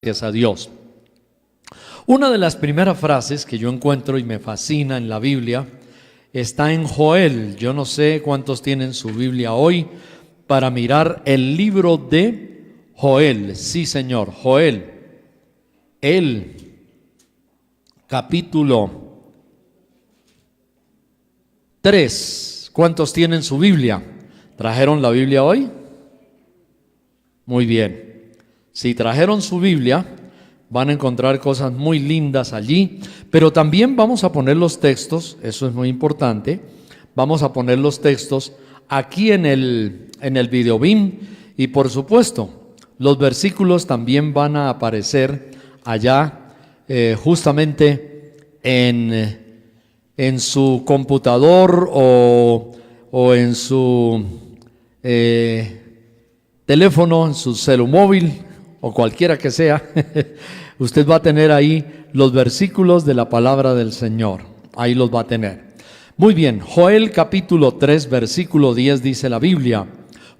Gracias a Dios. Una de las primeras frases que yo encuentro y me fascina en la Biblia está en Joel. Yo no sé cuántos tienen su Biblia hoy para mirar el libro de Joel. Sí, señor, Joel. El capítulo 3. ¿Cuántos tienen su Biblia? ¿Trajeron la Biblia hoy? Muy bien. Si trajeron su Biblia, van a encontrar cosas muy lindas allí, pero también vamos a poner los textos, eso es muy importante, vamos a poner los textos aquí en el video BIM, y por supuesto, los versículos también van a aparecer allá justamente en su computador o en su teléfono, en su celumóvil o cualquiera que sea. Usted va a tener ahí los versículos de la palabra del Señor. Ahí los va a tener. Muy bien, Joel capítulo 3 versículo 10 dice la Biblia: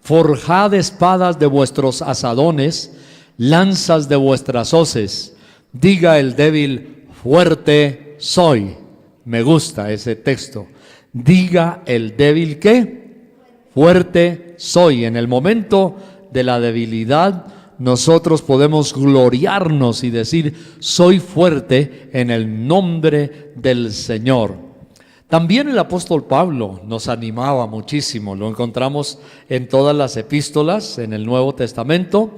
forjad espadas de vuestros asadones, lanzas de vuestras hoces. Diga el débil, fuerte soy. Me gusta ese texto. Diga el débil, ¿qué? Fuerte soy. En el momento de la debilidad, nosotros podemos gloriarnos y decir, soy fuerte en el nombre del Señor. También el apóstol Pablo nos animaba muchísimo. Lo encontramos en todas las epístolas, en el Nuevo Testamento.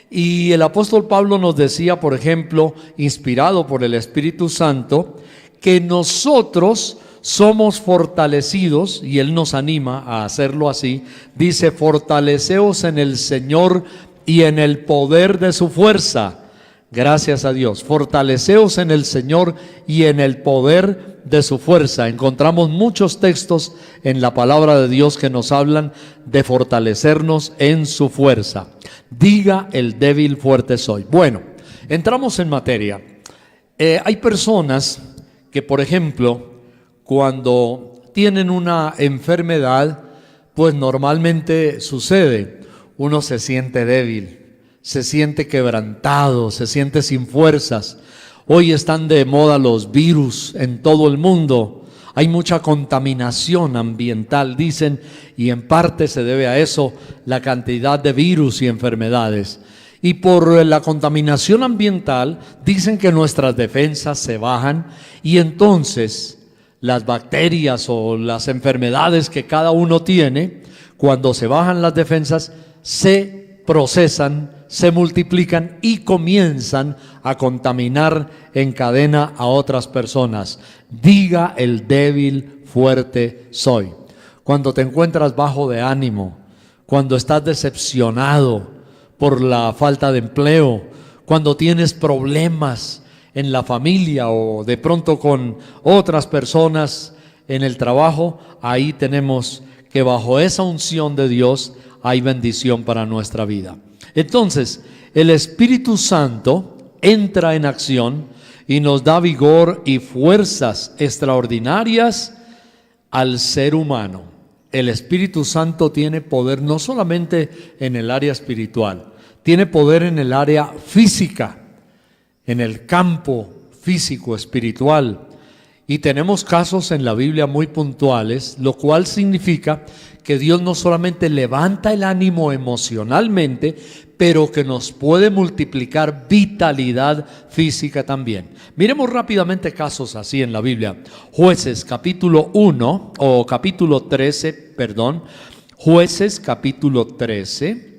Y el apóstol Pablo nos decía, por ejemplo, inspirado por el Espíritu Santo, que nosotros somos fortalecidos, y él nos anima a hacerlo así. Dice, fortaleceos en el Señor y en el poder de su fuerza. Gracias a Dios. Fortaleceos en el Señor y en el poder de su fuerza. Encontramos muchos textos en la palabra de Dios que nos hablan de fortalecernos en su fuerza. Diga el débil, fuerte soy. Bueno, entramos en materia. Hay personas que, por ejemplo, cuando tienen una enfermedad, pues normalmente sucede, uno se siente débil, se siente quebrantado, se siente sin fuerzas. Hoy están de moda los virus en todo el mundo. Hay mucha contaminación ambiental, dicen, y en parte se debe a eso la cantidad de virus y enfermedades. Y por la contaminación ambiental dicen que nuestras defensas se bajan, y entonces las bacterias o las enfermedades que cada uno tiene, cuando se bajan las defensas, se procesan, se multiplican y comienzan a contaminar en cadena a otras personas. Diga el débil, fuerte soy. Cuando te encuentras bajo de ánimo, cuando estás decepcionado por la falta de empleo, cuando tienes problemas en la familia o de pronto con otras personas en el trabajo, ahí tenemos que bajo esa unción de Dios hay bendición para nuestra vida. Entonces, el Espíritu Santo entra en acción y nos da vigor y fuerzas extraordinarias al ser humano. El Espíritu Santo tiene poder no solamente en el área espiritual, tiene poder en el área física, en el campo físico, espiritual. Y tenemos casos en la Biblia muy puntuales, lo cual significa que Dios no solamente levanta el ánimo emocionalmente, pero que nos puede multiplicar vitalidad física también. Miremos rápidamente casos así en la Biblia. Jueces capítulo 1, o capítulo 13, perdón. Jueces capítulo 13.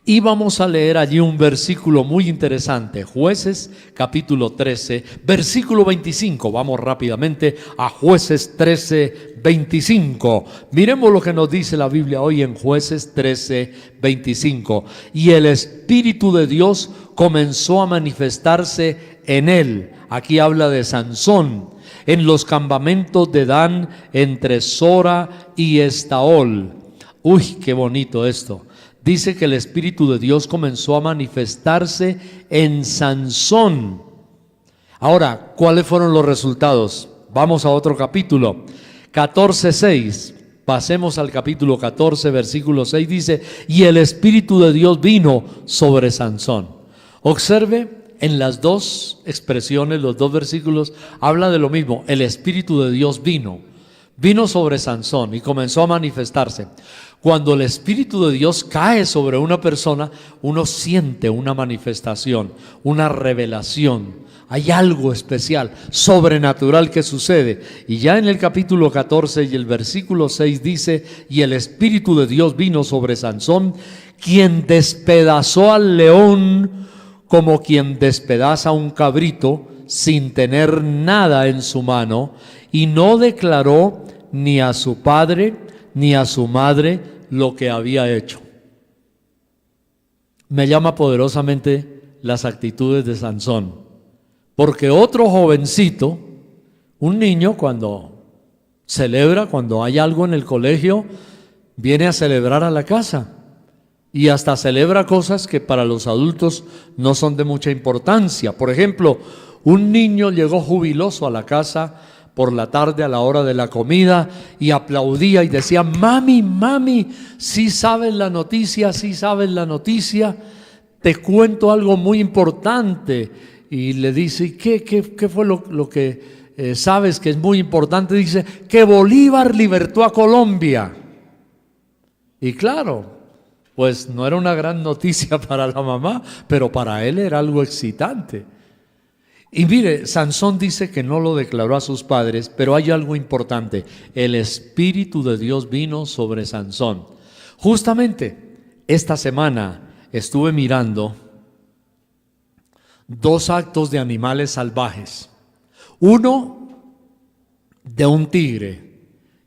Y vamos a leer allí un versículo muy interesante. Jueces capítulo 13, versículo 25. Vamos rápidamente a Jueces 13, 25. Miremos lo que nos dice la Biblia hoy en Jueces 13, 25. Y el Espíritu de Dios comenzó a manifestarse en él. Aquí habla de Sansón. En los campamentos de Dan, entre Sora y Estaol. Uy, qué bonito esto. Dice que el Espíritu de Dios comenzó a manifestarse en Sansón. Ahora, ¿cuáles fueron los resultados? Vamos a otro capítulo, 14:6. Pasemos al capítulo 14, versículo 6. Dice, y el Espíritu de Dios vino sobre Sansón. Observe, en las dos expresiones, los dos versículos, habla de lo mismo. El Espíritu de Dios vino sobre Sansón y comenzó a manifestarse. Cuando el Espíritu de Dios cae sobre una persona, uno siente una manifestación, una revelación. Hay algo especial, sobrenatural que sucede. Y ya en el capítulo 14 y el versículo 6 dice: y el Espíritu de Dios vino sobre Sansón, quien despedazó al león como quien despedaza un cabrito sin tener nada en su mano, y no declaró ni a su padre ni a su madre lo que había hecho. Me llama poderosamente las actitudes de Sansón, porque otro jovencito, un niño, cuando celebra, cuando hay algo en el colegio, viene a celebrar a la casa. Y hasta celebra cosas que para los adultos no son de mucha importancia. Por ejemplo, un niño llegó jubiloso a la casa por la tarde a la hora de la comida y aplaudía y decía: mami, mami, sí sabes la noticia, sí sabes la noticia, te cuento algo muy importante. Y le dice: ¿y qué fue lo que sabes que es muy importante? Dice: que Bolívar libertó a Colombia. Y claro, pues no era una gran noticia para la mamá, pero para él era algo excitante. Y mire, Sansón dice que no lo declaró a sus padres, pero hay algo importante: el Espíritu de Dios vino sobre Sansón. Justamente esta semana estuve mirando dos actos de animales salvajes, uno de un tigre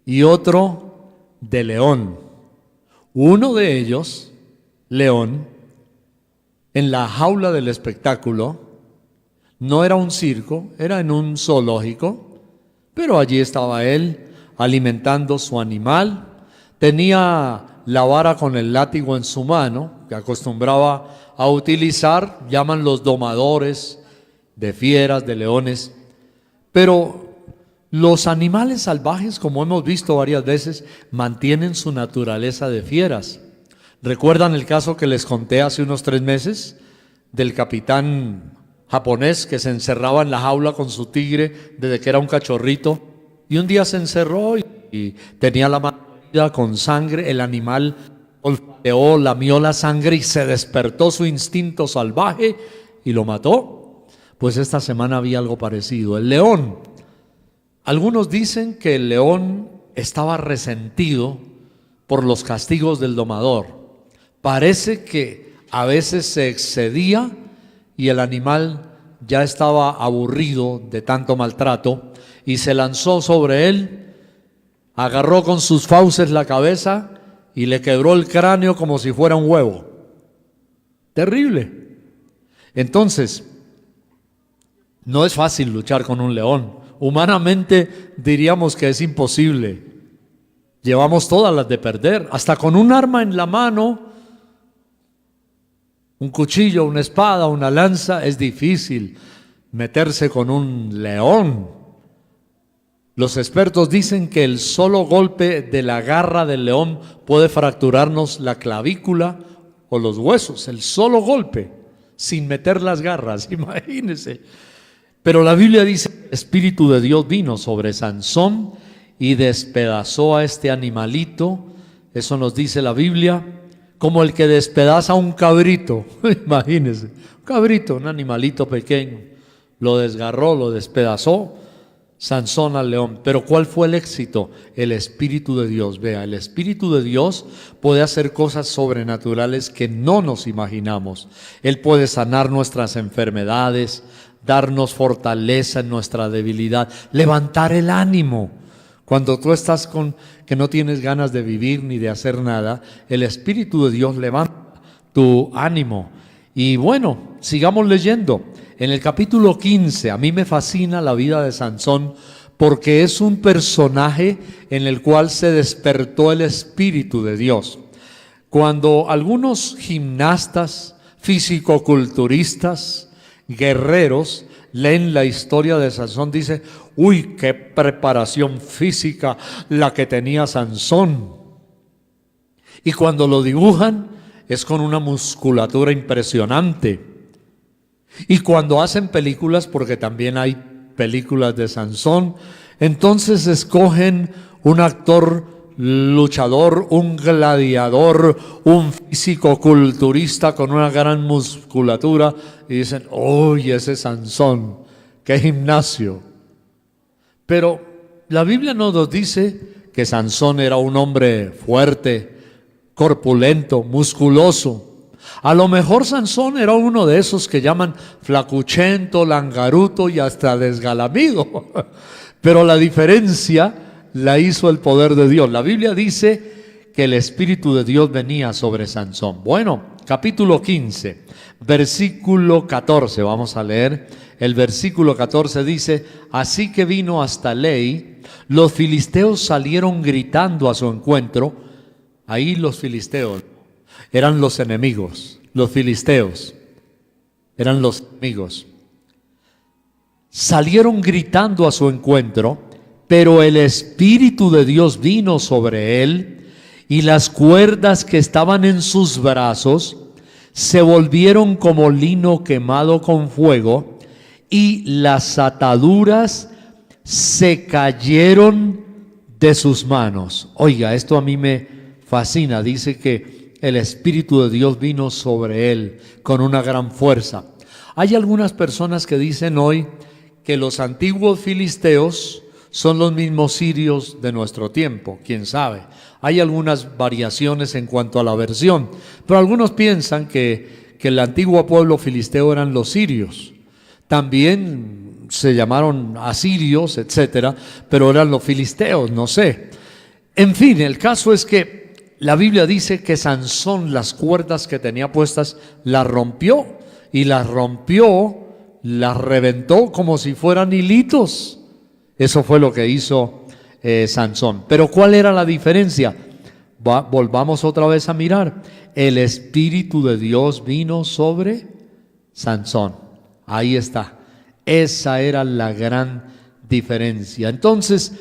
y otro de león. Uno de ellos, león, en la jaula del espectáculo, no era un circo, era en un zoológico, pero allí estaba él alimentando su animal. Tenía la vara con el látigo en su mano, que acostumbraba a utilizar, llaman los domadores de fieras, de leones. Pero los animales salvajes, como hemos visto varias veces, mantienen su naturaleza de fieras. ¿Recuerdan el caso que les conté hace unos 3 meses del capitán japonés que se encerraba en la jaula con su tigre desde que era un cachorrito? Y un día se encerró y tenía la mano con sangre. El animal olfateó, lamió la sangre y se despertó su instinto salvaje y lo mató. Pues esta semana había algo parecido. El león. Algunos dicen que el león estaba resentido por los castigos del domador. Parece que a veces se excedía y el animal ya estaba aburrido de tanto maltrato y se lanzó sobre él, agarró con sus fauces la cabeza y le quebró el cráneo como si fuera un huevo. Terrible. Entonces, no es fácil luchar con un león. Humanamente diríamos que es imposible. Llevamos todas las de perder. Hasta con un arma en la mano, un cuchillo, una espada, una lanza, es difícil meterse con un león. Los expertos dicen que el solo golpe de la garra del león puede fracturarnos la clavícula o los huesos. El solo golpe, sin meter las garras, imagínense. Pero la Biblia dice: el Espíritu de Dios vino sobre Sansón y despedazó a este animalito. Eso nos dice la Biblia, como el que despedaza un cabrito. Imagínense, un cabrito, un animalito pequeño. Lo desgarró, lo despedazó Sansón al león. Pero ¿cuál fue el éxito? El Espíritu de Dios. Vea, el Espíritu de Dios puede hacer cosas sobrenaturales que no nos imaginamos. Él puede sanar nuestras enfermedades, darnos fortaleza en nuestra debilidad, levantar el ánimo. Cuando tú estás que no tienes ganas de vivir ni de hacer nada, el Espíritu de Dios levanta tu ánimo. Y bueno, sigamos leyendo. En el capítulo 15, a mí me fascina la vida de Sansón, porque es un personaje en el cual se despertó el Espíritu de Dios. Cuando algunos gimnastas, fisicoculturistas, guerreros leen la historia de Sansón, dice: uy, qué preparación física la que tenía Sansón. Y cuando lo dibujan es con una musculatura impresionante. Y cuando hacen películas, porque también hay películas de Sansón, entonces escogen un actor luchador, un gladiador, un físico-culturista con una gran musculatura y dicen, ¡uy, ese Sansón! ¡Qué gimnasio! Pero la Biblia no nos dice que Sansón era un hombre fuerte, corpulento, musculoso. A lo mejor Sansón era uno de esos que llaman flacuchento, langaruto y hasta desgalamido. Pero la diferencia la hizo el poder de Dios. La Biblia dice que el Espíritu de Dios venía sobre Sansón. Bueno, capítulo 15, versículo 14, vamos a leer. El versículo 14 dice, así que vino hasta Lei, los filisteos salieron gritando a su encuentro. Ahí los filisteos eran los enemigos, los filisteos eran los enemigos. Salieron gritando a su encuentro, pero el Espíritu de Dios vino sobre él y las cuerdas que estaban en sus brazos se volvieron como lino quemado con fuego y las ataduras se cayeron de sus manos. Oiga, esto a mí me fascina. Dice que el Espíritu de Dios vino sobre él con una gran fuerza. Hay algunas personas que dicen hoy que los antiguos filisteos son los mismos sirios de nuestro tiempo, quién sabe. Hay algunas variaciones en cuanto a la versión, pero algunos piensan que el antiguo pueblo filisteo eran los sirios. También se llamaron asirios, etcétera, pero eran los filisteos, no sé. En fin, el caso es que la Biblia dice que Sansón las cuerdas que tenía puestas las rompió, y las reventó como si fueran hilitos. Eso fue lo que hizo Sansón. Pero ¿cuál era la diferencia? Volvamos otra vez a mirar. El Espíritu de Dios vino sobre Sansón. Ahí está. Esa era la gran diferencia. Entonces,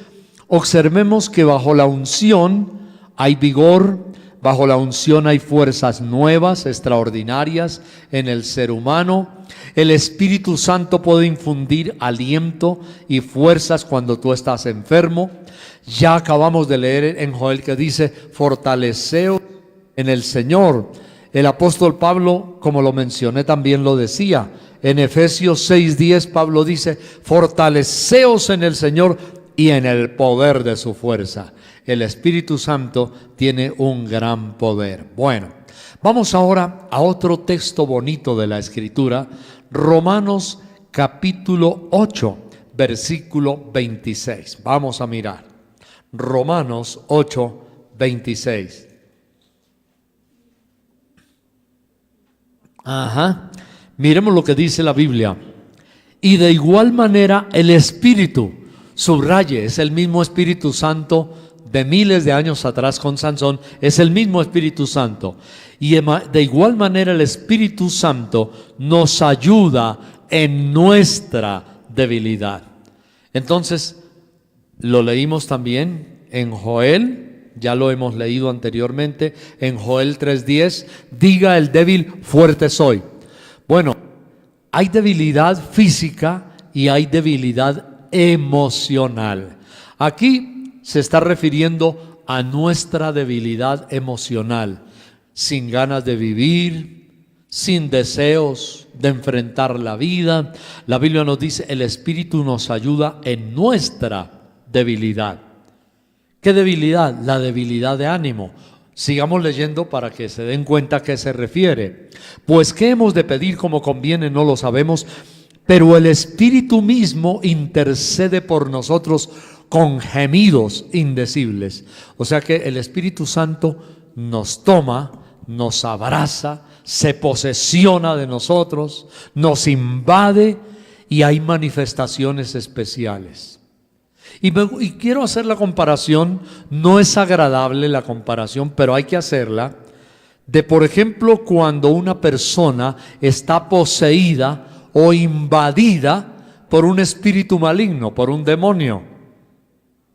observemos que bajo la unción hay vigor, bajo la unción hay fuerzas nuevas, extraordinarias en el ser humano. El Espíritu Santo puede infundir aliento y fuerzas cuando tú estás enfermo. Ya acabamos de leer en Joel que dice, fortaleceos en el Señor. El apóstol Pablo, como lo mencioné, también lo decía. En Efesios 6:10 Pablo dice, fortaleceos en el Señor y en el poder de su fuerza. El Espíritu Santo tiene un gran poder. Bueno, vamos ahora a otro texto bonito de la Escritura, Romanos capítulo 8, versículo 26. Vamos a mirar. Romanos 8, 26. Miremos lo que dice la Biblia. Y de igual manera el Espíritu, subraye, es el mismo Espíritu Santo de miles de años atrás con Sansón, es el mismo Espíritu Santo. Y de igual manera el Espíritu Santo nos ayuda en nuestra debilidad. Entonces, lo leímos también en Joel, ya lo hemos leído anteriormente, en Joel 3:10, diga el débil, fuerte soy. Bueno, hay debilidad física y hay debilidad emocional. Aquí se está refiriendo a nuestra debilidad emocional, sin ganas de vivir, sin deseos de enfrentar la vida. La Biblia nos dice, el Espíritu nos ayuda en nuestra debilidad. ¿Qué debilidad? La debilidad de ánimo. Sigamos leyendo para que se den cuenta a qué se refiere. Pues qué hemos de pedir como conviene no lo sabemos, pero el Espíritu mismo intercede por nosotros con gemidos indecibles. O sea que el Espíritu Santo nos toma, nos abraza, se posesiona de nosotros, nos invade y hay manifestaciones especiales. Y quiero hacer la comparación, no es agradable la comparación, pero hay que hacerla, de por ejemplo cuando una persona está poseída o invadida por un espíritu maligno, por un demonio.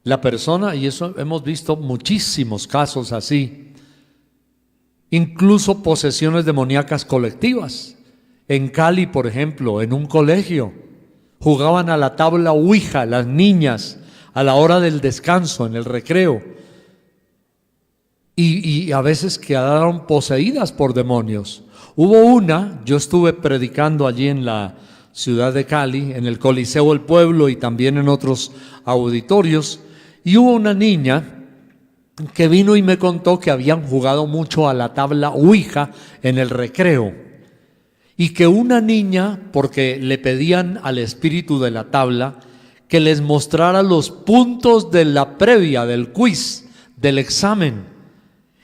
La persona, y eso hemos visto muchísimos casos así, incluso posesiones demoníacas colectivas, En Cali, por ejemplo, en un colegio, jugaban a la tabla Ouija las niñas a la hora del descanso, en el recreo. Y a veces quedaron poseídas por demonios. Hubo una, yo estuve predicando allí en la ciudad de Cali, en el Coliseo del Pueblo y también en otros auditorios, y hubo una niña que vino y me contó que habían jugado mucho a la tabla Ouija en el recreo, y que una niña, porque le pedían al espíritu de la tabla que les mostrara los puntos de la previa, del quiz, del examen,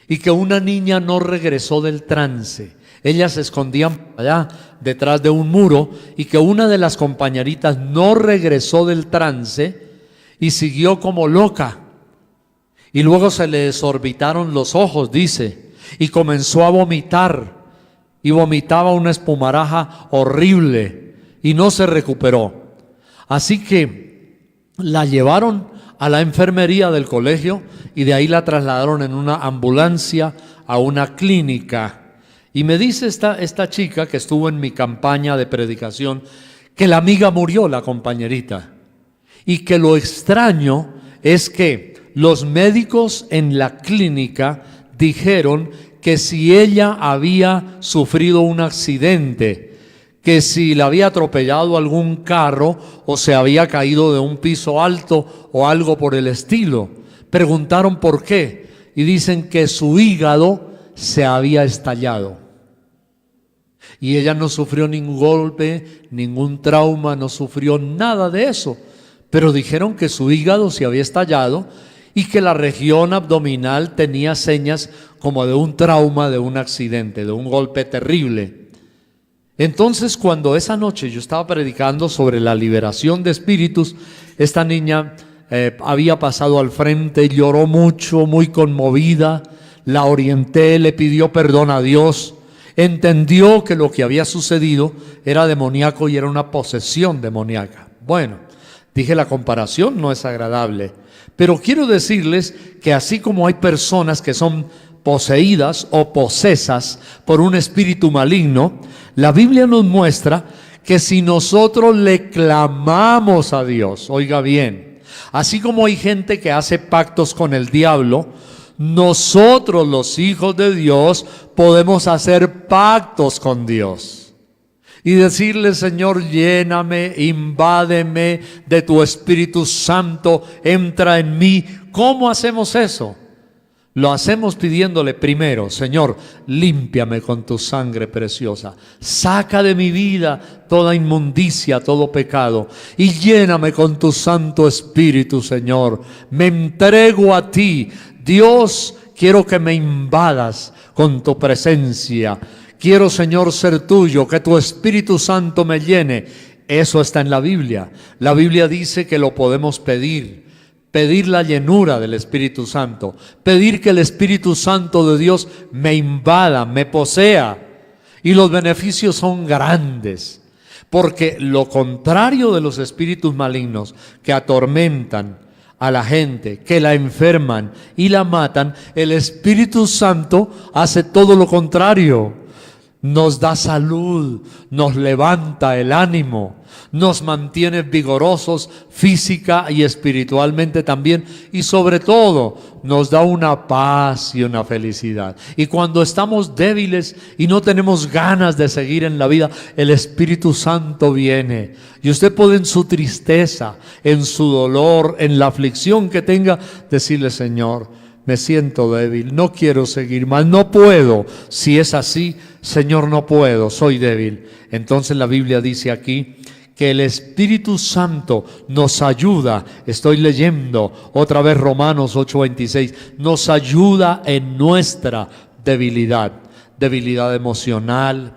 y que una niña no regresó del trance. Ellas se escondían allá detrás de un muro, y que una de las compañeritas no regresó del trance y siguió como loca. Y luego se le desorbitaron los ojos, dice, y comenzó a vomitar, y vomitaba una espumaraja horrible, y no se recuperó. Así que la llevaron a la enfermería del colegio, y de ahí la trasladaron en una ambulancia a una clínica. Y me dice esta chica que estuvo en mi campaña de predicación, que la amiga murió, la compañerita, y que lo extraño es que los médicos en la clínica dijeron que si ella había sufrido un accidente, que si la había atropellado algún carro o se había caído de un piso alto o algo por el estilo. Preguntaron por qué y dicen que su hígado se había estallado. Y ella no sufrió ningún golpe, ningún trauma, no sufrió nada de eso. Pero dijeron que su hígado se había estallado y que la región abdominal tenía señas como de un trauma, de un accidente, de un golpe terrible. Entonces, cuando esa noche yo estaba predicando sobre la liberación de espíritus, esta niña había pasado al frente, lloró mucho, muy conmovida, la orienté, le pidió perdón a Dios, entendió que lo que había sucedido era demoníaco y era una posesión demoníaca. Bueno, dije, la comparación no es agradable, pero quiero decirles que así como hay personas que son poseídas o posesas por un espíritu maligno, la Biblia nos muestra que si nosotros le clamamos a Dios, oiga bien, así como hay gente que hace pactos con el diablo, nosotros los hijos de Dios podemos hacer pactos con Dios y decirle: Señor, lléname, invádeme de tu Espíritu Santo, entra en mí. ¿Cómo hacemos eso? Lo hacemos pidiéndole primero: Señor, límpiame con tu sangre preciosa, saca de mi vida toda inmundicia, todo pecado, y lléname con tu Santo Espíritu, Señor. Me entrego a ti, Dios, quiero que me invadas con tu presencia. Quiero, Señor, ser tuyo, que tu Espíritu Santo me llene. Eso está en la Biblia. La Biblia dice que lo podemos pedir. Pedir la llenura del Espíritu Santo, pedir que el Espíritu Santo de Dios me invada, me posea, y los beneficios son grandes, porque lo contrario de los espíritus malignos que atormentan a la gente, que la enferman y la matan, el Espíritu Santo hace todo lo contrario. Nos da salud, nos levanta el ánimo, nos mantiene vigorosos física y espiritualmente también, y sobre todo nos da una paz y una felicidad. Y cuando estamos débiles y no tenemos ganas de seguir en la vida, el Espíritu Santo viene y usted puede, en su tristeza, en su dolor, en la aflicción que tenga, decirle: Señor, me siento débil, no quiero seguir más, no puedo. Si es así, Señor, no puedo, soy débil. Entonces la Biblia dice aquí que el Espíritu Santo nos ayuda. Estoy leyendo otra vez Romanos 8:26. Nos ayuda en nuestra debilidad. Debilidad emocional,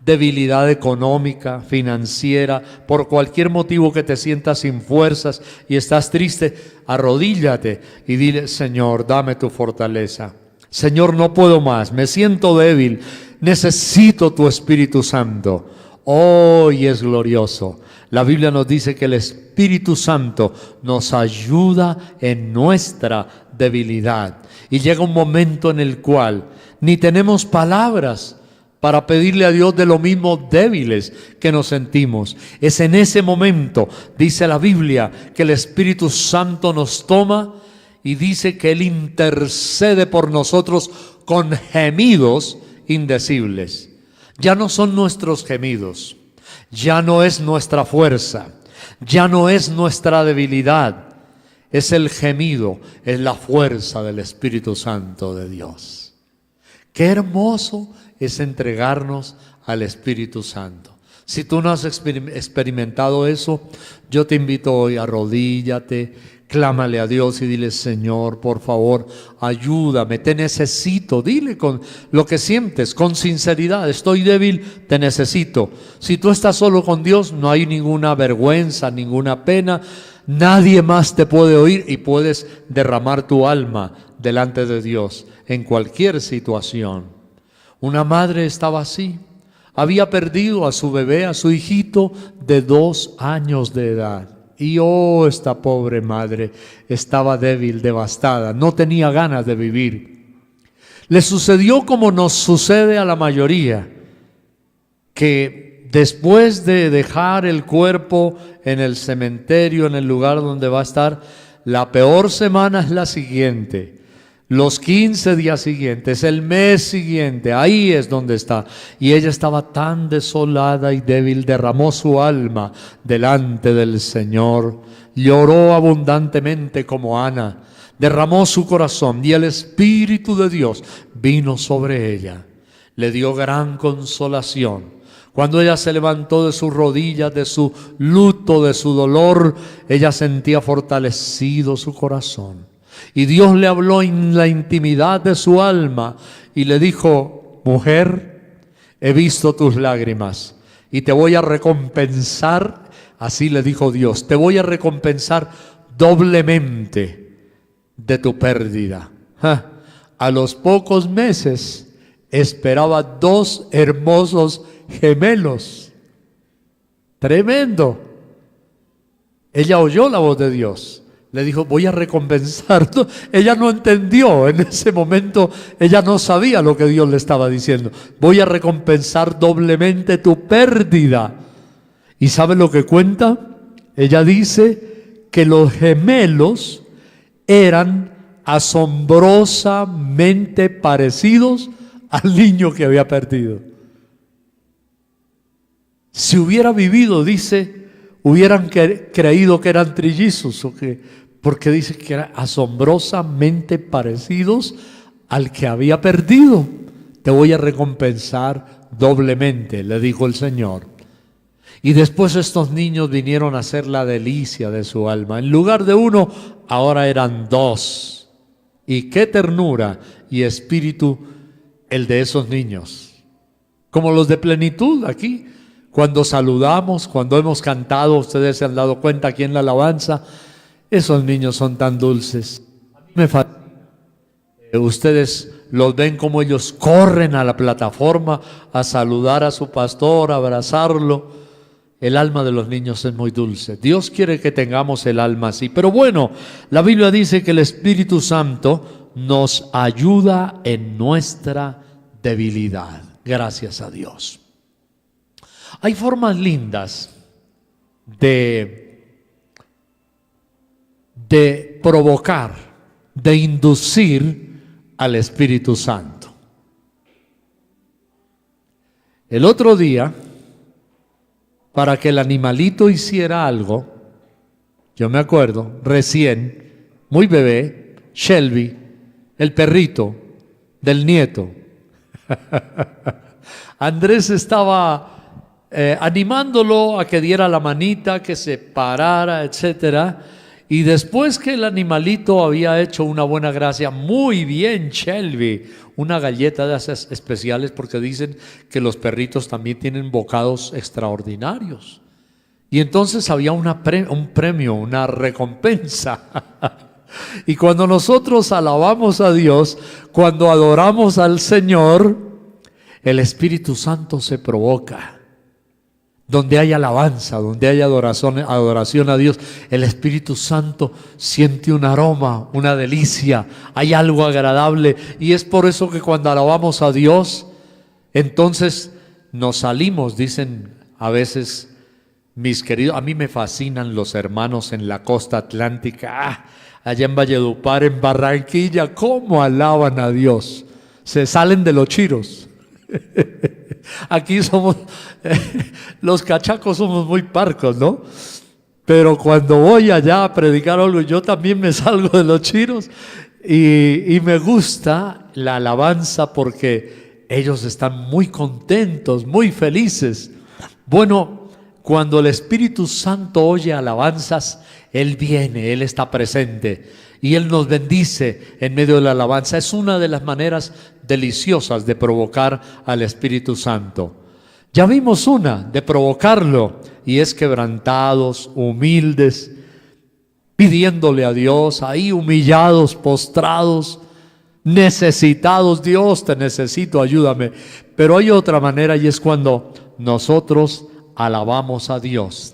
debilidad económica, financiera, por cualquier motivo que te sientas sin fuerzas y estás triste, arrodíllate y dile: Señor, dame tu fortaleza. Señor, no puedo más, me siento débil, necesito tu Espíritu Santo. Hoy es glorioso. La Biblia nos dice que el Espíritu Santo nos ayuda en nuestra debilidad. Y llega un momento en el cual ni tenemos palabras para pedirle a Dios de lo mismo débiles que nos sentimos. Es en ese momento, dice la Biblia, que el Espíritu Santo nos toma y dice que Él intercede por nosotros con gemidos indecibles. Ya no son nuestros gemidos, ya no es nuestra fuerza, ya no es nuestra debilidad. Es el gemido, es la fuerza del Espíritu Santo de Dios. Qué hermoso es entregarnos al Espíritu Santo. Si tú no has experimentado eso, yo te invito hoy, arrodíllate, clámale a Dios y dile: Señor, por favor, ayúdame, te necesito. Dile con lo que sientes, con sinceridad: estoy débil, te necesito. Si tú estás solo con Dios, no hay ninguna vergüenza, ninguna pena. Nadie más te puede oír y puedes derramar tu alma delante de Dios en cualquier situación. Una madre estaba así. Había perdido a su bebé, a su hijito de 2 años de edad. Y esta pobre madre estaba débil, devastada, no tenía ganas de vivir. Le sucedió como nos sucede a la mayoría, que después de dejar el cuerpo en el cementerio, en el lugar donde va a estar, la peor semana es la siguiente. Los 15 días siguientes, el mes siguiente, ahí es donde está. Y ella estaba tan desolada y débil, derramó su alma delante del Señor, lloró abundantemente como Ana, derramó su corazón y el Espíritu de Dios vino sobre ella, le dio gran consolación. Cuando ella se levantó de sus rodillas, de su luto, de su dolor, ella sentía fortalecido su corazón. Y Dios le habló en la intimidad de su alma y le dijo: mujer, he visto tus lágrimas y te voy a recompensar. Así le dijo Dios: te voy a recompensar doblemente de tu pérdida. A los pocos meses esperaba 2 hermosos gemelos. Tremendo. Ella oyó la voz de Dios. Le dijo: voy a recompensar. Ella no entendió en ese momento, ella no sabía lo que Dios le estaba diciendo. Voy a recompensar doblemente tu pérdida. ¿Y sabe lo que cuenta? Ella dice que los gemelos eran asombrosamente parecidos al niño que había perdido. Si hubiera vivido, dice, hubieran creído que eran trillizos, porque dice que eran asombrosamente parecidos al que había perdido. Te voy a recompensar doblemente, le dijo el Señor. Y después estos niños vinieron a ser la delicia de su alma. En lugar de 1, ahora eran 2. Y qué ternura y espíritu el de esos niños. Como los de plenitud aquí. Cuando saludamos, cuando hemos cantado, ustedes se han dado cuenta aquí en la alabanza, esos niños son tan dulces. A mí me fascina. Ustedes los ven como ellos corren a la plataforma a saludar a su pastor, a abrazarlo. El alma de los niños es muy dulce. Dios quiere que tengamos el alma así. Pero bueno, la Biblia dice que el Espíritu Santo nos ayuda en nuestra debilidad. Gracias a Dios. Hay formas lindas de provocar, de inducir al Espíritu Santo. El otro día, para que el animalito hiciera algo, yo me acuerdo, recién, muy bebé, Shelby, el perrito del nieto, Andrés estaba animándolo a que diera la manita, que se parara, etcétera. Y después que el animalito había hecho una buena gracia, muy bien Shelby, una galleta de esas especiales, porque dicen que los perritos también tienen bocados extraordinarios. Y entonces había un premio, una recompensa. Y cuando nosotros alabamos a Dios, cuando adoramos al Señor, el Espíritu Santo se provoca. Donde hay alabanza, donde hay adoración a Dios, el Espíritu Santo siente un aroma, una delicia, hay algo agradable. Y es por eso que cuando alabamos a Dios, Entonces nos salimos, dicen a veces mis queridos, a mí me fascinan los hermanos en la costa atlántica, allá en Valledupar, en Barranquilla, cómo alaban a Dios, se salen de los chiros. Aquí somos, los cachacos somos muy parcos, ¿no? Pero cuando voy allá a predicar algo, yo también me salgo de los chiros y me gusta la alabanza porque ellos están muy contentos, muy felices. Bueno, cuando el Espíritu Santo oye alabanzas, Él viene, Él está presente y Él nos bendice en medio de la alabanza. Es una de las maneras deliciosas de provocar al Espíritu Santo. Ya vimos una de provocarlo y es quebrantados, humildes, pidiéndole a Dios, ahí humillados, postrados, necesitados. Dios, te necesito, ayúdame. Pero hay otra manera y es cuando nosotros alabamos a Dios.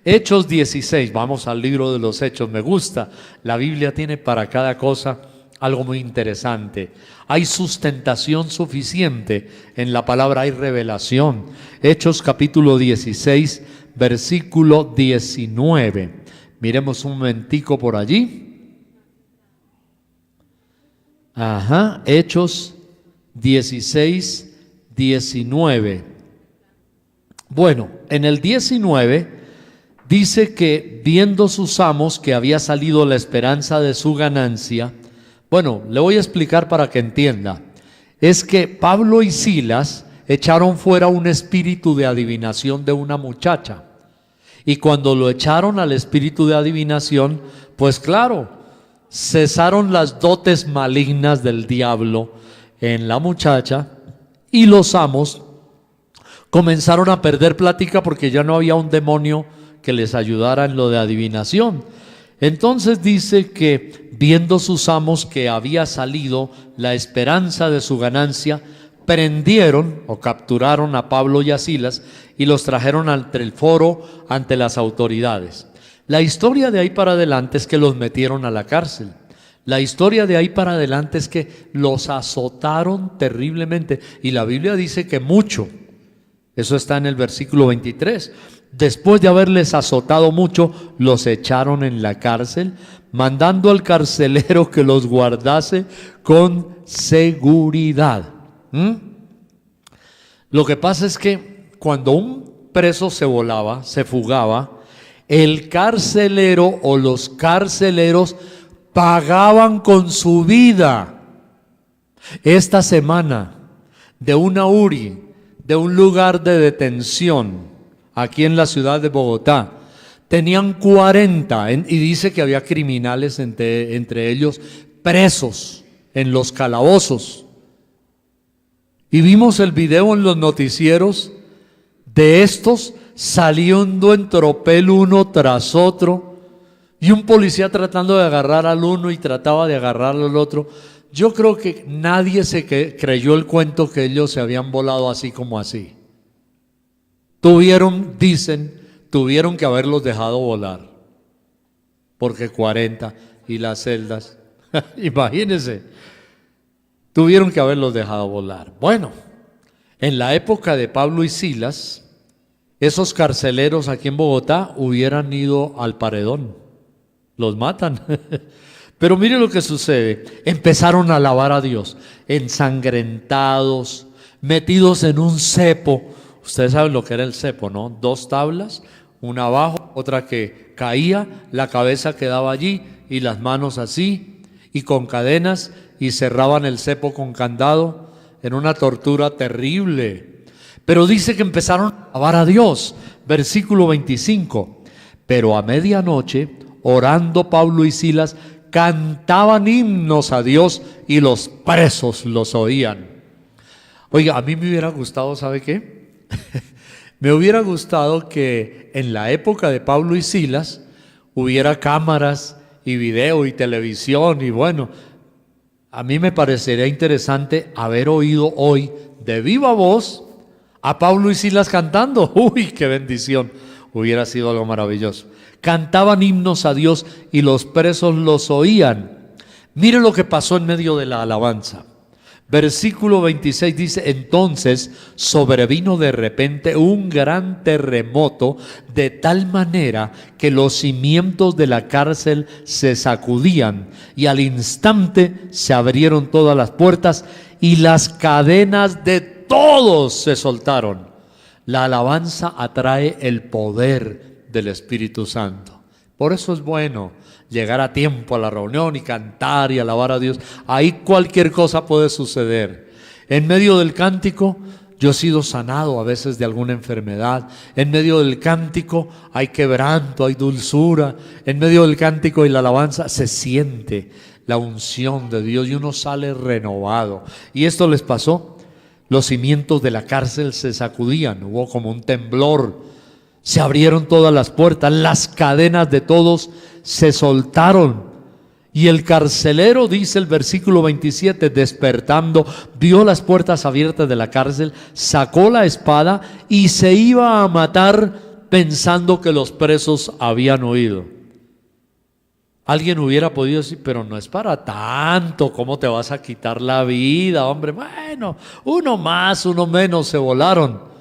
Hechos 16, vamos al libro de los Hechos. Me gusta, la Biblia tiene para cada cosa algo muy interesante. Hay sustentación suficiente en la palabra, hay revelación. Hechos capítulo 16, versículo 19. Miremos un momentico por allí. Hechos 16, 19. Bueno, en el 19 dice que viendo sus amos que había salido la esperanza de su ganancia. Bueno, le voy a explicar para que entienda. Es que Pablo y Silas echaron fuera un espíritu de adivinación de una muchacha. Y cuando lo echaron al espíritu de adivinación, pues claro, cesaron las dotes malignas del diablo en la muchacha y los amos comenzaron a perder plática porque ya no había un demonio que les ayudara en lo de adivinación. Entonces dice que viendo sus amos que había salido la esperanza de su ganancia, prendieron o capturaron a Pablo y a Silas y los trajeron ante el foro, ante las autoridades. La historia de ahí para adelante es que los metieron a la cárcel. La historia de ahí para adelante es que los azotaron terriblemente y la Biblia dice que mucho. Eso está en el versículo 23. Después de haberles azotado mucho, los echaron en la cárcel, mandando al carcelero que los guardase con seguridad. Lo que pasa es que cuando un preso se volaba, se fugaba, el carcelero o los carceleros pagaban con su vida. Esta semana, de una URI, de un lugar de detención, aquí en la ciudad de Bogotá, tenían 40, y dice que había criminales entre ellos presos en los calabozos. Y vimos el video en los noticieros de estos saliendo en tropel uno tras otro, y un policía tratando de agarrar al uno y trataba de agarrar al otro. Yo creo que nadie se creyó el cuento que ellos se habían volado así como así. Tuvieron que haberlos dejado volar, porque 40 y las celdas, imagínense, tuvieron que haberlos dejado volar. Bueno, en la época de Pablo y Silas, esos carceleros aquí en Bogotá hubieran ido al paredón, los matan. Pero mire lo que sucede, empezaron a alabar a Dios, ensangrentados, metidos en un cepo. Ustedes saben lo que era el cepo, ¿no? 2 tablas, una abajo, otra que caía, la cabeza quedaba allí y las manos así, y con cadenas, y cerraban el cepo con candado, en una tortura terrible. Pero dice que empezaron a alabar a Dios, versículo 25. Pero a medianoche, orando Pablo y Silas, cantaban himnos a Dios y los presos los oían. Oiga, a mí me hubiera gustado, ¿sabe qué? Me hubiera gustado que en la época de Pablo y Silas hubiera cámaras y video y televisión y bueno, a mí me parecería interesante haber oído hoy de viva voz a Pablo y Silas cantando. Uy, qué bendición, hubiera sido algo maravilloso. Cantaban himnos a Dios y los presos los oían. Mire lo que pasó en medio de la alabanza. Versículo 26 dice: entonces sobrevino de repente un gran terremoto, de tal manera que los cimientos de la cárcel se sacudían, y al instante se abrieron todas las puertas y las cadenas de todos se soltaron. La alabanza atrae el poder del Espíritu Santo. Por eso es bueno llegar a tiempo a la reunión y cantar y alabar a Dios. Ahí cualquier cosa puede suceder. En medio del cántico yo he sido sanado a veces de alguna enfermedad. En medio del cántico hay quebranto, hay dulzura. En medio del cántico y la alabanza se siente la unción de Dios y uno sale renovado. Y esto les pasó. Los cimientos de la cárcel se sacudían, hubo como un temblor. Se abrieron todas las puertas, las cadenas de todos se soltaron. Y el carcelero, dice el versículo 27, despertando, vio las puertas abiertas de la cárcel, sacó la espada y se iba a matar pensando que los presos habían huido. Alguien hubiera podido decir: pero no es para tanto, ¿cómo te vas a quitar la vida, hombre? Bueno, uno más, uno menos se volaron.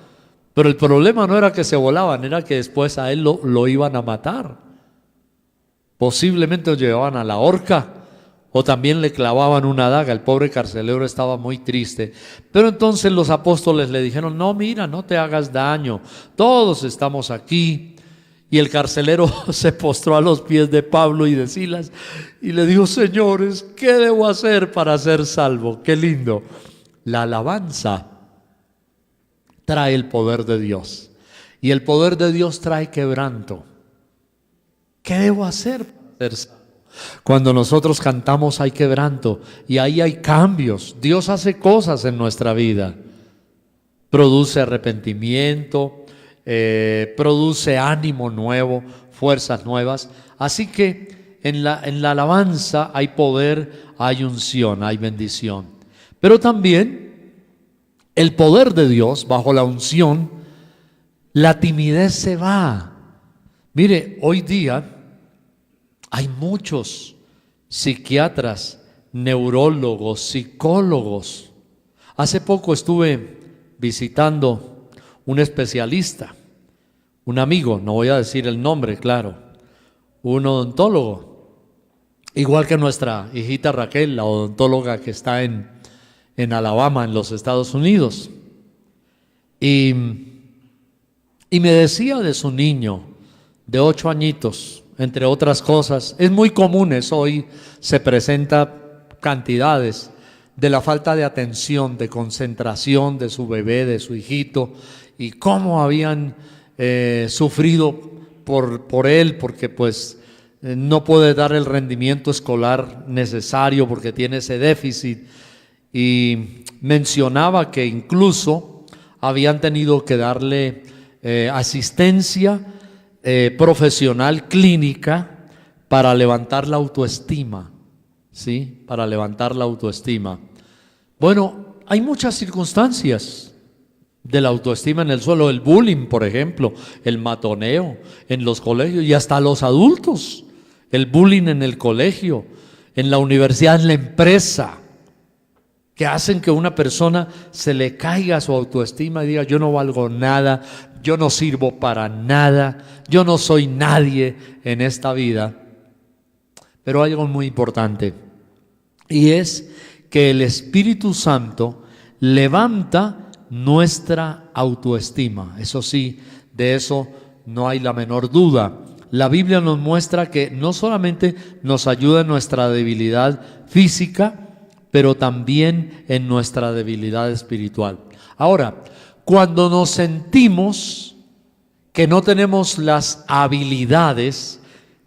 Pero el problema no era que se volaban, era que después a él lo iban a matar. Posiblemente lo llevaban a la horca o también le clavaban una daga. El pobre carcelero estaba muy triste. Pero entonces los apóstoles le dijeron: no, mira, no te hagas daño, todos estamos aquí. Y el carcelero se postró a los pies de Pablo y de Silas y le dijo: señores, ¿qué debo hacer para ser salvo? Qué lindo. La alabanza trae el poder de Dios y el poder de Dios trae quebranto. ¿Qué debo hacer para ser salvo? Cuando nosotros cantamos hay quebranto y ahí hay cambios. Dios hace cosas en nuestra vida. Produce arrepentimiento, produce ánimo nuevo, fuerzas nuevas. Así que en la alabanza hay poder, hay unción, hay bendición. Pero también el poder de Dios, bajo la unción, la timidez se va. Mire, hoy día hay muchos psiquiatras, neurólogos, psicólogos. Hace poco estuve visitando un especialista, un amigo, no voy a decir el nombre, claro, un odontólogo, igual que nuestra hijita Raquel, la odontóloga que está en Alabama, en los Estados Unidos. Y me decía de su niño de 8 añitos, entre otras cosas. Es muy común eso, hoy se presenta cantidades de la falta de atención, de concentración de su bebé, de su hijito, y cómo habían sufrido por él, porque pues no puede dar el rendimiento escolar necesario porque tiene ese déficit. Y mencionaba que incluso habían tenido que darle asistencia profesional clínica para levantar la autoestima, ¿sí? Para levantar la autoestima. Bueno, hay muchas circunstancias de la autoestima en el suelo, el bullying, por ejemplo, el matoneo en los colegios y hasta los adultos, el bullying en el colegio, en la universidad, en la empresa, que hacen que una persona se le caiga su autoestima y diga: yo no valgo nada, yo no sirvo para nada, yo no soy nadie en esta vida. Pero hay algo muy importante, y es que el Espíritu Santo levanta nuestra autoestima. Eso sí, de eso no hay la menor duda. La Biblia nos muestra que no solamente nos ayuda en nuestra debilidad física, pero también en nuestra debilidad espiritual. Ahora, cuando nos sentimos que no tenemos las habilidades,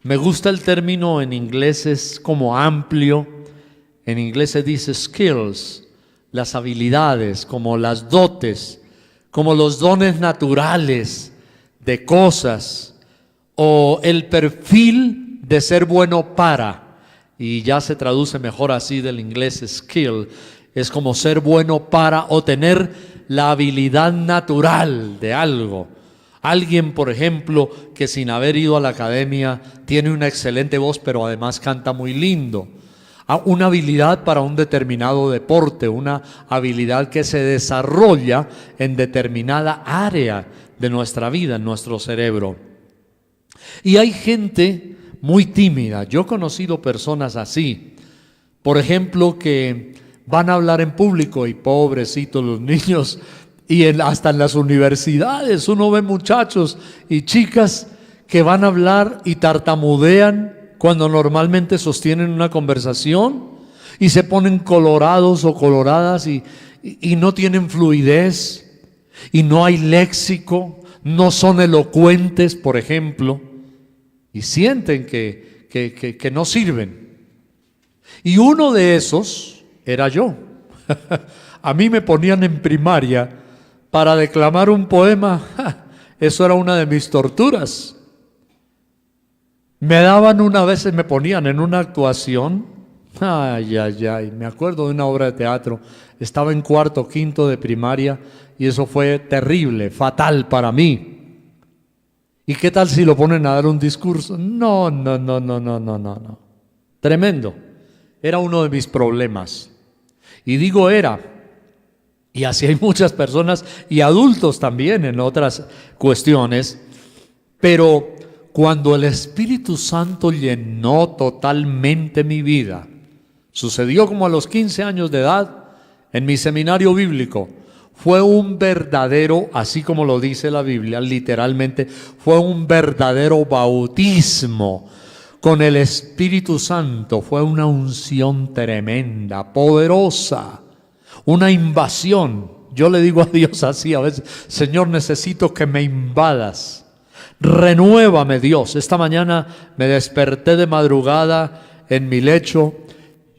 me gusta el término en inglés, es como amplio. En inglés se dice skills, las habilidades, como las dotes, como los dones naturales de cosas, o el perfil de ser bueno para, y ya se traduce mejor así del inglés skill, es como ser bueno para o tener la habilidad natural de algo. Alguien, por ejemplo, que sin haber ido a la academia tiene una excelente voz, pero además canta muy lindo. una habilidad para un determinado deporte, una habilidad que se desarrolla en determinada área de nuestra vida, en nuestro cerebro. Y hay gente muy tímida. Yo he conocido personas así, por ejemplo, que van a hablar en público y pobrecitos los niños, y hasta en las universidades uno ve muchachos y chicas que van a hablar y tartamudean cuando normalmente sostienen una conversación, y se ponen colorados o coloradas y no tienen fluidez, y no hay léxico, no son elocuentes, por ejemplo, y sienten que no sirven. Y uno de esos era yo. A mí me ponían en primaria para declamar un poema. Eso era una de mis torturas. Me daban una vez, me ponían en una actuación. Me acuerdo de una obra de teatro. Estaba en cuarto, quinto de primaria, y eso fue terrible, fatal para mí. ¿Y qué tal si lo ponen a dar un discurso? No. Tremendo. Era uno de mis problemas. Y digo era, y así hay muchas personas y adultos también en otras cuestiones, pero cuando el Espíritu Santo llenó totalmente mi vida, sucedió como a los 15 años de edad en mi seminario bíblico. Fue un verdadero, así como lo dice la Biblia, literalmente, fue un verdadero bautismo con el Espíritu Santo. Fue una unción tremenda, poderosa, una invasión. Yo le digo a Dios así a veces: Señor, necesito que me invadas. Renuévame, Dios. Esta mañana me desperté de madrugada en mi lecho.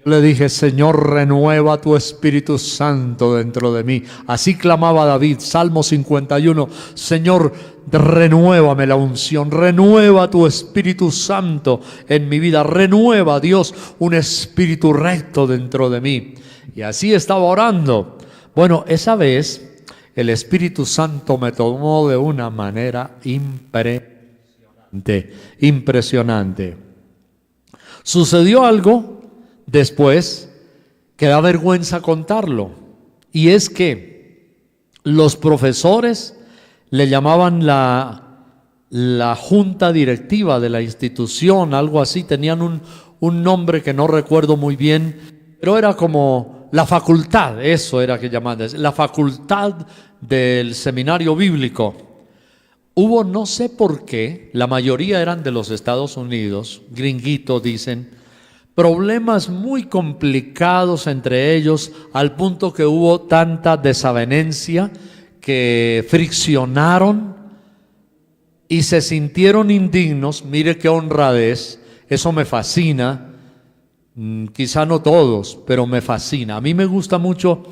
Yo le dije: Señor, renueva tu Espíritu Santo dentro de mí. Así clamaba David, Salmo 51. Señor, renuévame la unción, renueva tu Espíritu Santo en mi vida, renueva, Dios, un espíritu recto dentro de mí. Y así estaba orando. Bueno, esa vez el Espíritu Santo me tomó de una manera impresionante. Sucedió algo después que da vergüenza contarlo, y es que los profesores le llamaban la junta directiva de la institución, algo así, tenían un nombre que no recuerdo muy bien, pero era como la facultad, eso era que llamaban, la facultad del seminario bíblico. Hubo, no sé por qué, la mayoría eran de los Estados Unidos, gringuitos dicen, problemas muy complicados entre ellos, al punto que hubo tanta desavenencia que friccionaron y se sintieron indignos. Mire qué honradez, eso me fascina. Quizá no todos, pero me fascina. A mí me gusta mucho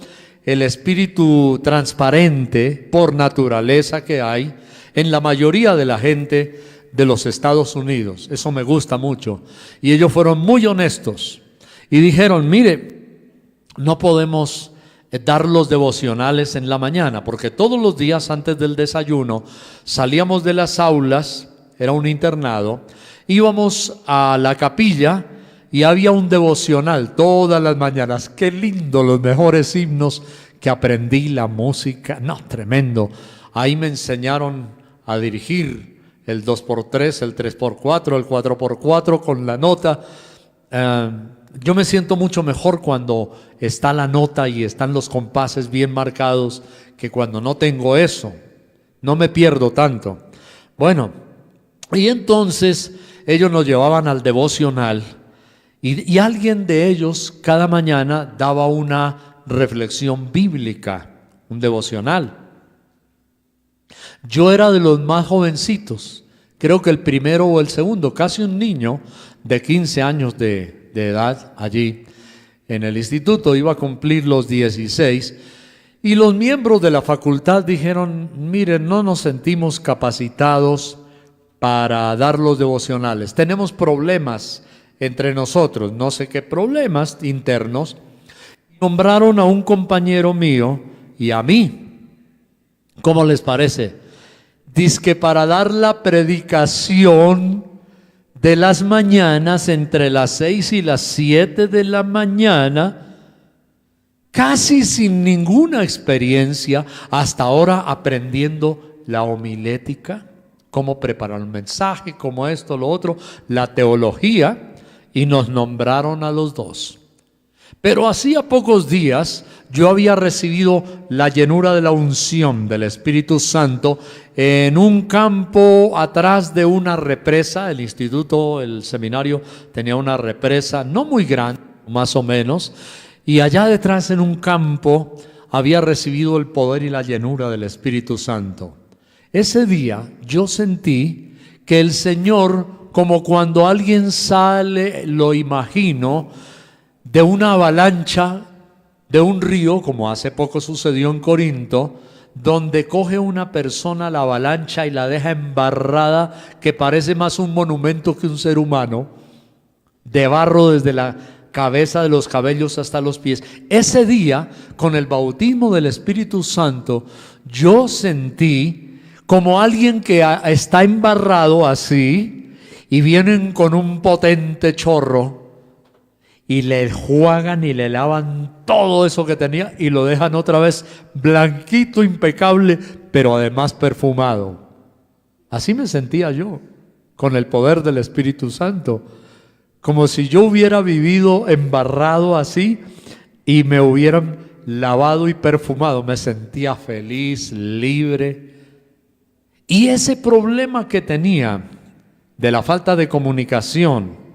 el espíritu transparente por naturaleza que hay en la mayoría de la gente de los Estados Unidos. Eso me gusta mucho. Y ellos fueron muy honestos y dijeron: mire, no podemos dar los devocionales en la mañana, porque todos los días antes del desayuno salíamos de las aulas, era un internado, íbamos a la capilla y había un devocional todas las mañanas. Qué lindo, los mejores himnos que aprendí, la música, no, tremendo. Ahí me enseñaron a dirigir el 2x3, el 3x4, el 4x4 con la nota. Yo me siento mucho mejor cuando está la nota y están los compases bien marcados que cuando no tengo eso. No me pierdo tanto. Bueno, y entonces ellos nos llevaban al devocional y alguien de ellos cada mañana daba una reflexión bíblica, un devocional. Yo era de los más jovencitos, creo que el primero o el segundo, casi un niño de 15 años de edad allí en el instituto, iba a cumplir los 16, y los miembros de la facultad dijeron: miren, no nos sentimos capacitados para dar los devocionales, tenemos problemas entre nosotros, no sé qué problemas internos. Nombraron a un compañero mío y a mí. ¿Cómo les parece? Dizque para dar la predicación de las mañanas, entre las 6 y las 7 de la mañana, casi sin ninguna experiencia, hasta ahora aprendiendo la homilética, cómo preparar un mensaje, cómo esto, lo otro, la teología, y nos nombraron a los dos. Pero hacía pocos días yo había recibido la llenura de la unción del Espíritu Santo en un campo atrás de una represa. El instituto, el seminario tenía una represa no muy grande, más o menos, y allá detrás en un campo había recibido el poder y la llenura del Espíritu Santo. Ese día yo sentí que el Señor, como cuando alguien sale, lo imagino, de una avalancha, de un río, como hace poco sucedió en Corinto, donde coge una persona la avalancha y la deja embarrada, que parece más un monumento que un ser humano, de barro desde la cabeza, de los cabellos hasta los pies. Ese día, con el bautismo del Espíritu Santo, yo sentí como alguien que está embarrado así, y vienen con un potente chorro y le juegan y le lavan todo eso que tenía y lo dejan otra vez blanquito, impecable, pero además perfumado. Así me sentía yo, con el poder del Espíritu Santo, como si yo hubiera vivido embarrado así y me hubieran lavado y perfumado. Me sentía feliz, libre. Y ese problema que tenía de la falta de comunicación,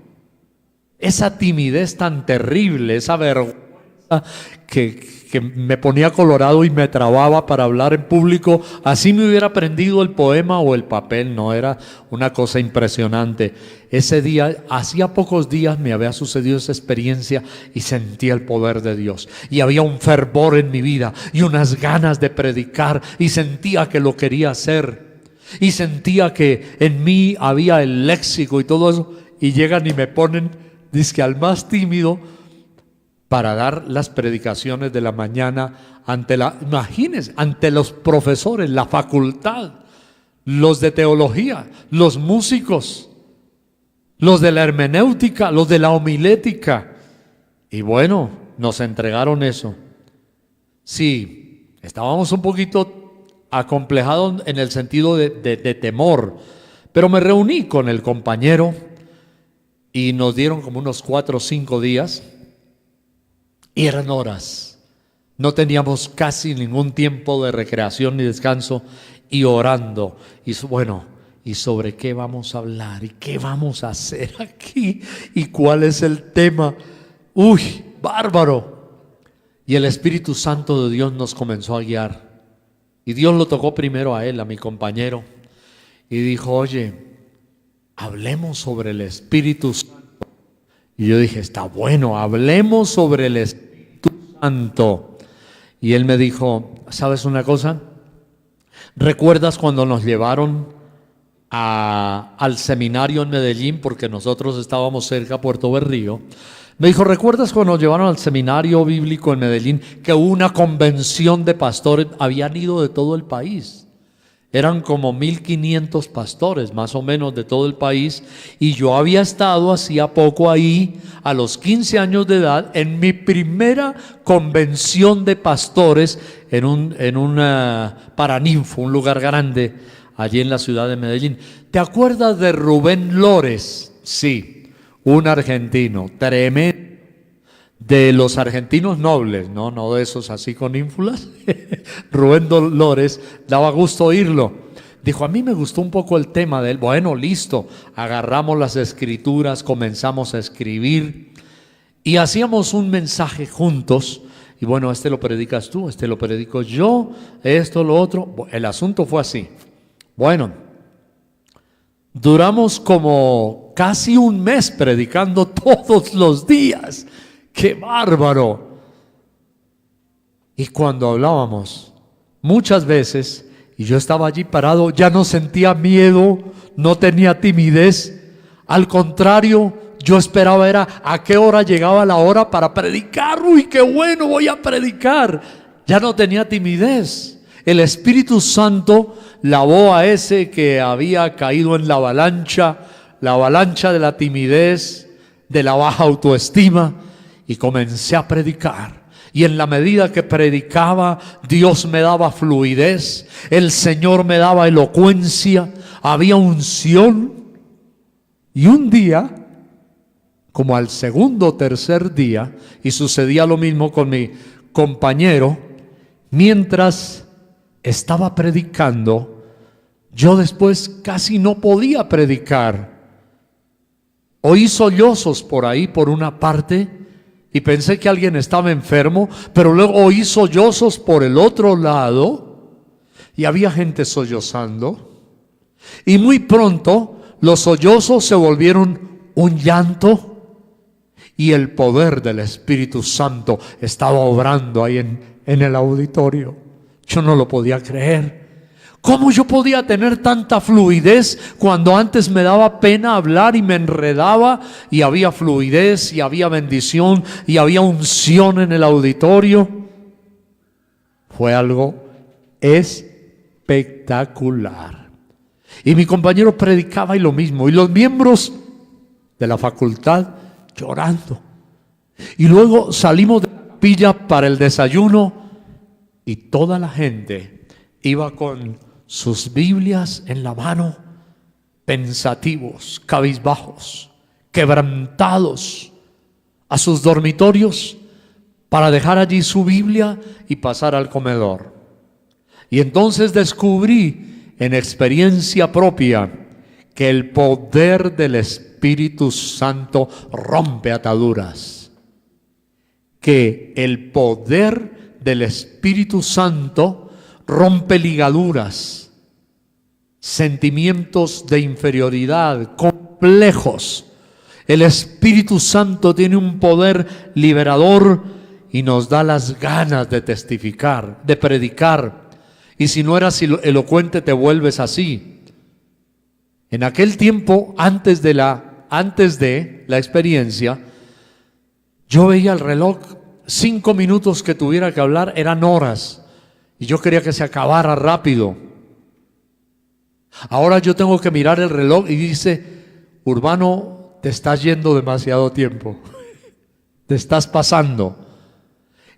esa timidez tan terrible, esa vergüenza que me ponía colorado y me trababa para hablar en público, así me hubiera aprendido el poema o el papel, no, era una cosa impresionante. Ese día, hacía pocos días me había sucedido esa experiencia y sentía el poder de Dios. Y había un fervor en mi vida y unas ganas de predicar y sentía que lo quería hacer. Y sentía que en mí había el léxico y todo eso, y llegan y me ponen, dizque al más tímido, para dar las predicaciones de la mañana imagínense, ante los profesores, la facultad, los de teología, los músicos, los de la hermenéutica, los de la homilética. Y bueno, nos entregaron eso. Sí, estábamos un poquito acomplejado en el sentido de temor, pero me reuní con el compañero y nos dieron como unos 4 o 5 días y eran horas, no teníamos casi ningún tiempo de recreación ni descanso, y orando, y bueno, ¿y sobre qué vamos a hablar? ¿Y qué vamos a hacer aquí? ¿Y cuál es el tema? ¡Uy, bárbaro! Y el Espíritu Santo de Dios nos comenzó a guiar. Y Dios lo tocó primero a él, a mi compañero, y dijo: oye, hablemos sobre el Espíritu Santo. Y yo dije: está bueno, hablemos sobre el Espíritu Santo. Y él me dijo: ¿sabes una cosa? ¿Recuerdas cuando nos llevaron al seminario en Medellín? Porque nosotros estábamos cerca a Puerto Berrío. Me dijo: ¿recuerdas cuando nos llevaron al seminario bíblico en Medellín, que hubo una convención de pastores? Habían ido de todo el país. Eran como 1500 pastores, más o menos, de todo el país. Y yo había estado hacía poco ahí, a los 15 años de edad, en mi primera convención de pastores en un Paraninfo, un lugar grande, allí en la ciudad de Medellín. ¿Te acuerdas de Rubén Lores? Sí. Un argentino tremendo, de los argentinos nobles, no de esos así con ínfulas. Rubén Lores, daba gusto oírlo. Dijo: a mí me gustó un poco el tema de él. Bueno, listo, agarramos las escrituras, comenzamos a escribir y hacíamos un mensaje juntos. Y bueno, este lo predicas tú, este lo predico yo, esto, lo otro. El asunto fue así. Bueno, duramos como casi un mes predicando todos los días. ¡Qué bárbaro! Y cuando hablábamos, muchas veces, y yo estaba allí parado, ya no sentía miedo, no tenía timidez. Al contrario, yo esperaba era a qué hora llegaba la hora para predicar. ¡Uy, qué bueno, voy a predicar! Ya no tenía timidez. El Espíritu Santo lavó a ese que había caído en la avalancha, la avalancha de la timidez, de la baja autoestima, y comencé a predicar. Y en la medida que predicaba, Dios me daba fluidez, el Señor me daba elocuencia, había unción. Y un día, como al segundo o tercer día, y sucedía lo mismo con mi compañero, mientras estaba predicando, yo después casi no podía predicar. Oí sollozos por ahí, por una parte, y pensé que alguien estaba enfermo, pero luego oí sollozos por el otro lado, y había gente sollozando, y muy pronto los sollozos se volvieron un llanto, y el poder del Espíritu Santo estaba obrando ahí en el auditorio. Yo no lo podía creer. ¿Cómo yo podía tener tanta fluidez cuando antes me daba pena hablar y me enredaba, y había fluidez y había bendición y había unción en el auditorio? Fue algo espectacular. Y mi compañero predicaba y lo mismo, y los miembros de la facultad llorando. Y luego salimos de la capilla para el desayuno, y toda la gente iba con sus Biblias en la mano, pensativos, cabizbajos, quebrantados, a sus dormitorios para dejar allí su Biblia y pasar al comedor. Y entonces descubrí en experiencia propia que el poder del Espíritu Santo rompe ataduras, que el poder del Espíritu Santo rompe ligaduras, sentimientos de inferioridad, complejos. El Espíritu Santo tiene un poder liberador y nos da las ganas de testificar, de predicar. Y si no eras elocuente, te vuelves así. En aquel tiempo, antes de la experiencia, yo veía el reloj, 5 minutos que tuviera que hablar eran horas, y yo quería que se acabara rápido. Ahora yo tengo que mirar el reloj y dice: Urbano, te estás yendo demasiado tiempo, te estás pasando.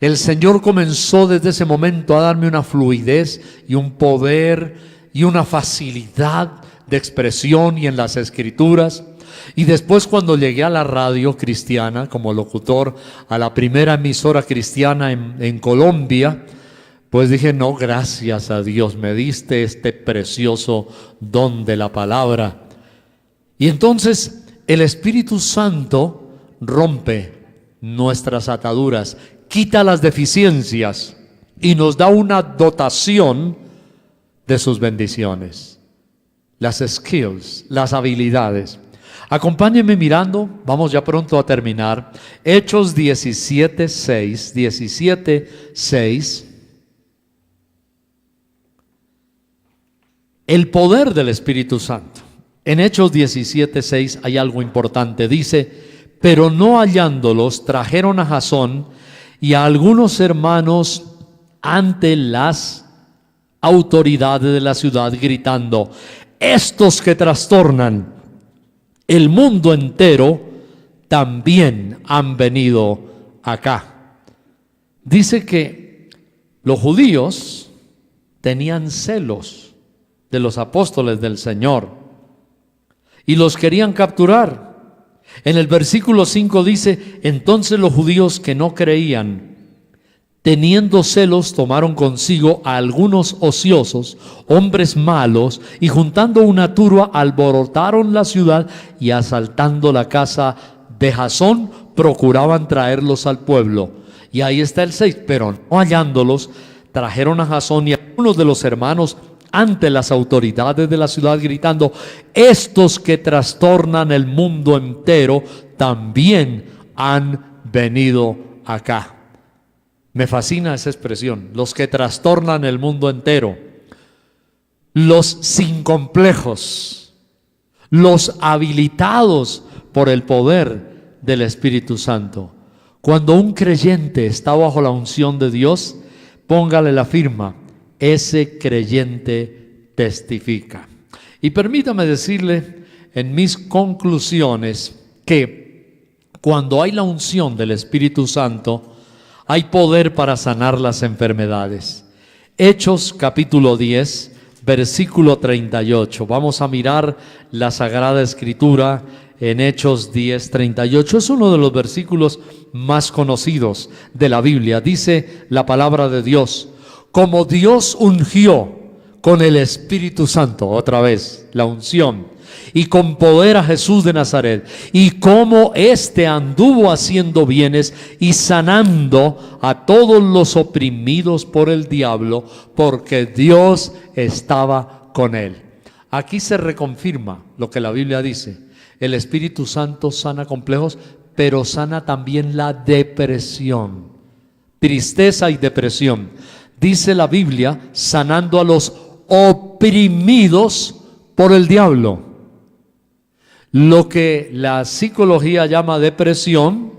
El Señor comenzó desde ese momento a darme una fluidez y un poder y una facilidad de expresión y en las escrituras. Y después, cuando llegué a la radio cristiana como locutor, a la primera emisora cristiana en Colombia, pues dije: no, gracias a Dios, me diste este precioso don de la palabra. Y entonces el Espíritu Santo rompe nuestras ataduras, quita las deficiencias y nos da una dotación de sus bendiciones, las skills, las habilidades. Acompáñenme mirando, vamos ya pronto a terminar, Hechos 17:6. El poder del Espíritu Santo. En Hechos 17:6 hay algo importante. Dice: pero no hallándolos, trajeron a Jasón y a algunos hermanos ante las autoridades de la ciudad, gritando: estos que trastornan el mundo entero también han venido acá. Dice que los judíos tenían celos de los apóstoles del Señor y los querían capturar. En el versículo 5 dice: entonces los judíos que no creían, teniendo celos, tomaron consigo a algunos ociosos, hombres malos, y juntando una turba, alborotaron la ciudad, y asaltando la casa de Jasón, procuraban traerlos al pueblo. Y ahí está el 6, pero no hallándolos, trajeron a Jasón y a algunos de los hermanos ante las autoridades de la ciudad, gritando: estos que trastornan el mundo entero también han venido acá. Me fascina esa expresión, los que trastornan el mundo entero, los sin complejos, los habilitados por el poder del Espíritu Santo. Cuando un creyente está bajo la unción de Dios, póngale la firma: ese creyente testifica. Y permítame decirle, en mis conclusiones que cuando hay la unción del Espíritu Santo, hay poder para sanar las enfermedades. Hechos capítulo 10, versículo 38. Vamos a mirar la Sagrada Escritura en Hechos 10, 38. Es uno de los versículos más conocidos de la Biblia. Dice la palabra de Dios: como Dios ungió con el Espíritu Santo, otra vez, la unción, y con poder a Jesús de Nazaret, y como éste anduvo haciendo bienes y sanando a todos los oprimidos por el diablo, porque Dios estaba con él. Aquí se reconfirma lo que la Biblia dice: el Espíritu Santo sana complejos, pero sana también la depresión, tristeza y depresión. Dice la Biblia, sanando a los oprimidos por el diablo. Lo que la psicología llama depresión,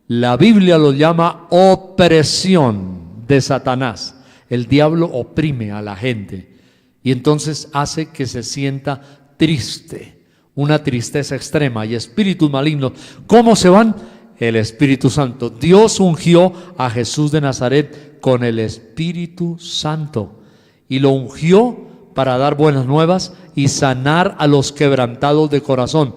la Biblia lo llama opresión de Satanás. El diablo oprime a la gente y entonces hace que se sienta triste, una tristeza extrema y espíritus malignos. ¿Cómo se van? El Espíritu Santo. Dios ungió a Jesús de Nazaret con el Espíritu Santo y lo ungió para dar buenas nuevas y sanar a los quebrantados de corazón,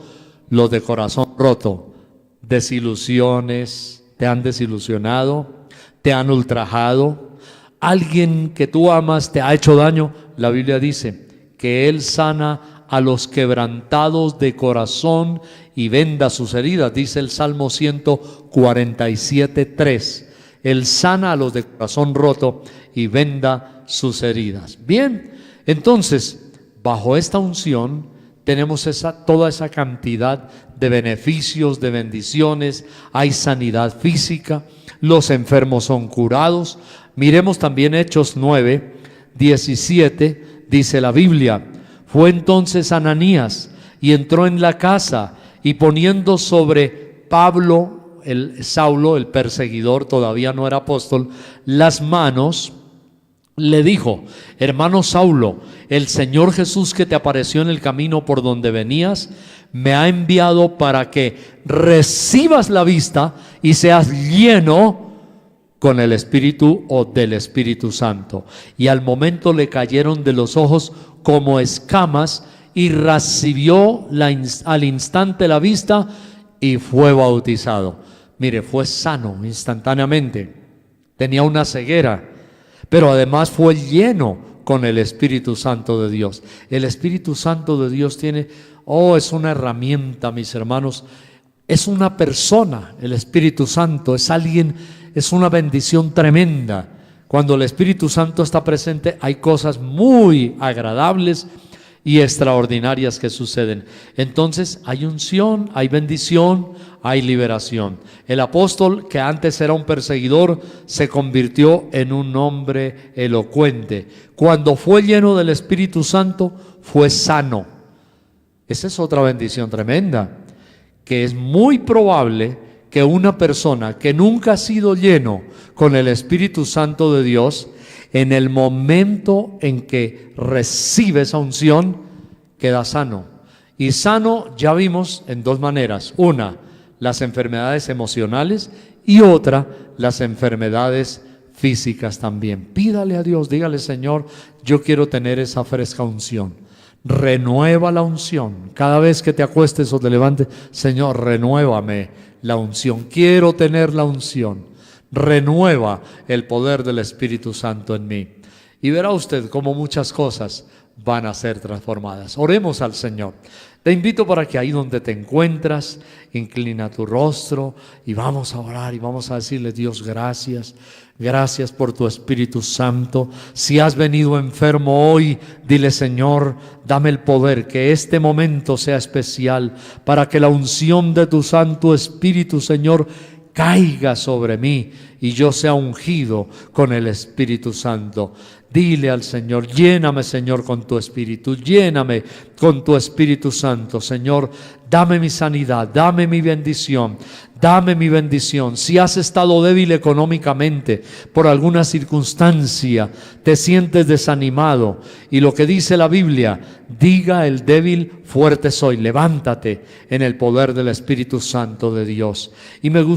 los de corazón roto. Desilusiones, te han desilusionado, te han ultrajado, alguien que tú amas te ha hecho daño. La Biblia dice que Él sana a los quebrantados de corazón y venda sus heridas. Dice el Salmo 147:3. Él sana a los de corazón roto y venda sus heridas. Bien, entonces, bajo esta unción tenemos toda esa cantidad de beneficios, de bendiciones. Hay sanidad física, los enfermos son curados. Miremos también Hechos 9:17, dice la Biblia: fue entonces Ananías y entró en la casa, y poniendo sobre Pablo, Saulo, el perseguidor, todavía no era apóstol, las manos, le dijo: hermano Saulo, el Señor Jesús que te apareció en el camino por donde venías, me ha enviado para que recibas la vista y seas lleno con el Espíritu o del Espíritu Santo. Y al momento le cayeron de los ojos como escamas y recibió al instante la vista y fue bautizado. Mire, fue sano instantáneamente. Tenía una ceguera, pero además fue lleno con el Espíritu Santo de Dios. El Espíritu Santo de Dios es una herramienta, mis hermanos. Es una persona, el Espíritu Santo, es alguien, es una bendición tremenda. Cuando el Espíritu Santo está presente, hay cosas muy agradables y extraordinarias que suceden. Entonces hay unción, hay bendición, hay liberación. El apóstol, que antes era un perseguidor, se convirtió en un hombre elocuente. Cuando fue lleno del Espíritu Santo, fue sano. Esa es otra bendición tremenda, que es muy probable que una persona que nunca ha sido lleno con el Espíritu Santo de Dios, en el momento en que recibe esa unción, queda sano. Y sano ya vimos en dos maneras: una, las enfermedades emocionales, y otra, las enfermedades físicas también. Pídale a Dios, dígale: Señor, yo quiero tener esa fresca unción. Renueva la unción. Cada vez que te acuestes o te levantes: Señor, renuévame la unción. Quiero tener la unción. Renueva el poder del Espíritu Santo en mí. Y verá usted cómo muchas cosas van a ser transformadas. Oremos al Señor. Te invito para que ahí donde te encuentras, inclina tu rostro y vamos a orar y vamos a decirle: Dios, gracias. Gracias por tu Espíritu Santo. Si has venido enfermo hoy, dile: Señor, dame el poder, que este momento sea especial para que la unción de tu Santo Espíritu, Señor, caiga sobre mí y yo sea ungido con el Espíritu Santo. Dile al Señor: lléname, Señor, con tu Espíritu, lléname con tu Espíritu Santo. Señor, dame mi sanidad, dame mi bendición, dame mi bendición. Si has estado débil económicamente por alguna circunstancia, te sientes desanimado, y lo que dice la Biblia: diga el débil, fuerte soy. Levántate en el poder del Espíritu Santo de Dios. Y me gusta